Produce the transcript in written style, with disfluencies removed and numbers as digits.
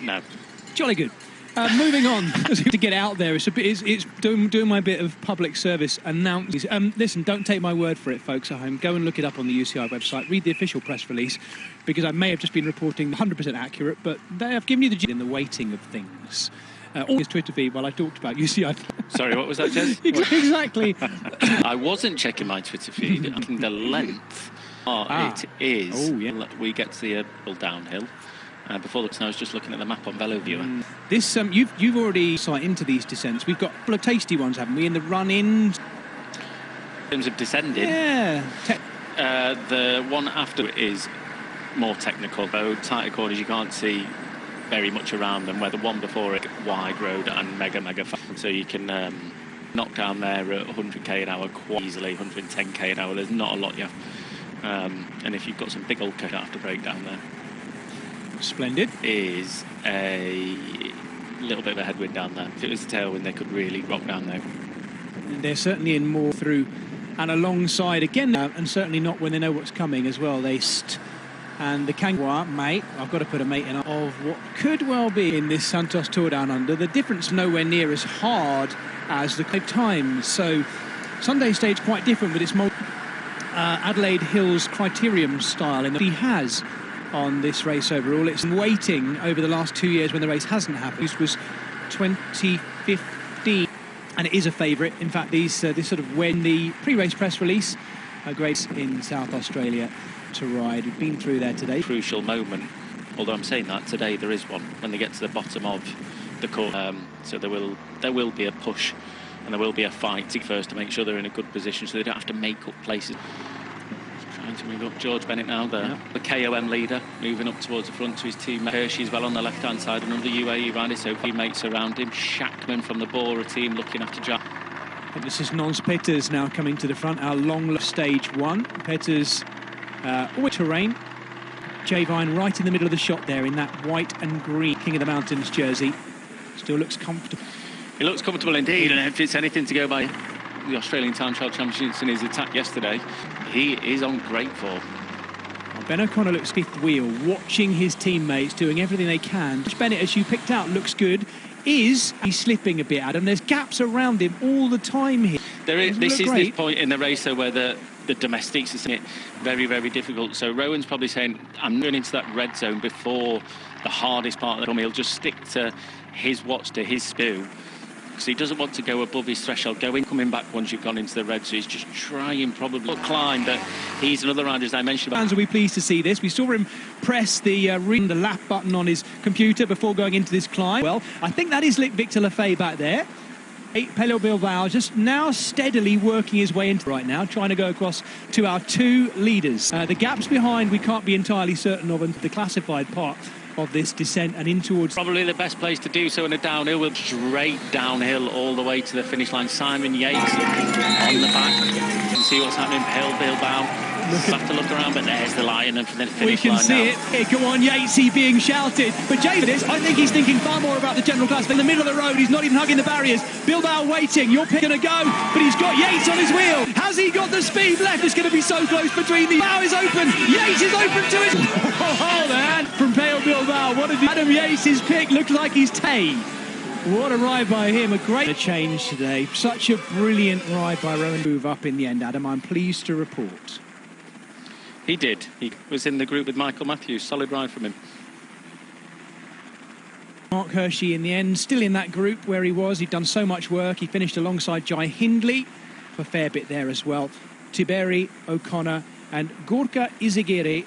No. Jolly good. Moving on to get out there, it's doing my bit of public service announcing. Listen, don't take my word for it, folks at home. Go and look it up on the UCI website. Read the official press release, because I may have just been reporting 100% accurate, but they have given you the in the weighting of things. All his Twitter feed while I talked about UCI. Sorry, what was that, Jez? Exactly. I wasn't checking my Twitter feed. Checking the length. It is. Oh, yeah. We get to the downhill. Before the I was just looking at the map on VeloViewer. This you've already sight into these descents. We've got a couple of tasty ones, haven't we? In the run-in. In terms of descending. Yeah. The one after is more technical. So tighter corners, you can't see very much around them. Where the one before it, wide road and mega fast. So you can knock down there at 100k an hour quite easily, 110k an hour. There's not a lot you have. And if you've got some big old cut, you have to break down there. Splendid. Is a little bit of a headwind down there. If it was a tailwind, they could really rock down there. And they're certainly in more through and alongside again, and certainly not when they know what's coming as well. And the Kangawa mate, I've got to put a mate in, of what could well be in this Santos Tour Down Under. The difference nowhere near as hard as the 5 times. So Sunday stage quite different, but it's more Adelaide Hills Criterium style in that he has on this race overall. It's waiting over the last 2 years when the race hasn't happened. This was 2015, and it is a favourite. In fact, this sort of when the pre-race press release, Grace in South Australia to ride. We've been through there today. Crucial moment. Although I'm saying that today, there is one when they get to the bottom of the course. So there will be a push, and there will be a fight first to make sure they're in a good position, so they don't have to make up places. Trying to move up George Bennett now, the KOM leader, moving up towards the front to his teammate. Hershey's well on the left-hand side, another UAE rider, so teammates around him. Shackman from the Bora team looking after Jack. And this is Nons Peters now coming to the front, our long stage 1. Peters, all terrain. Javine right in the middle of the shot there in that white and green King of the Mountains jersey. Still looks comfortable. He looks comfortable indeed, and if it's anything to go by the Australian Time Trial Championships in his attack yesterday, he is on great form. Well, Ben O'Connor looks fifth wheel, watching his teammates, doing everything they can. Bennett, as you picked out, looks good. He's slipping a bit, Adam. There's gaps around him all the time here. This point in the race, though, where the domestics are seeing it very difficult. So Rowan's probably saying, I'm going into that red zone before the hardest part of the film. He'll just stick to his watch, to his spew, because he doesn't want to go above his threshold, coming back once you've gone into the red, so he's just trying probably to climb, but he's another rider, as I mentioned. Fans will be pleased to see this. We saw him press the lap button on his computer before going into this climb. Well, I think that is Victor Lafay back there. Pello Bilbao just now steadily working his way into right now, trying to go across to our 2 leaders. The gaps behind we can't be entirely certain of, and the classified part of this descent and in towards... Probably the best place to do so in a downhill, will straight downhill all the way to the finish line. Simon Yates on the back. You can see what's happening. Pello Bilbao. Have to look around, but there's the lion and the finish line. We can see it. Here, come on, Yatesy being shouted. But James, I think he's thinking far more about the general class. In the middle of the road, he's not even hugging the barriers. Bilbao waiting. Your pick going to go, but he's got Yates on his wheel. Has he got the speed left? It's going to be so close between the... Bilbao is open. Yates is open to his... Oh, man. From Pello Bilbao. What did Adam Yates' pick look like? He's Tay. What a ride by him. A great change today. Such a brilliant ride by Rowan. Move up in the end, Adam. I'm pleased to report. He did. He was in the group with Michael Matthews. Solid ride from him. Mark Hershey in the end, still in that group where he was. He'd done so much work. He finished alongside Jai Hindley. A fair bit there as well. Tiberi, O'Connor and Gorka Izagirre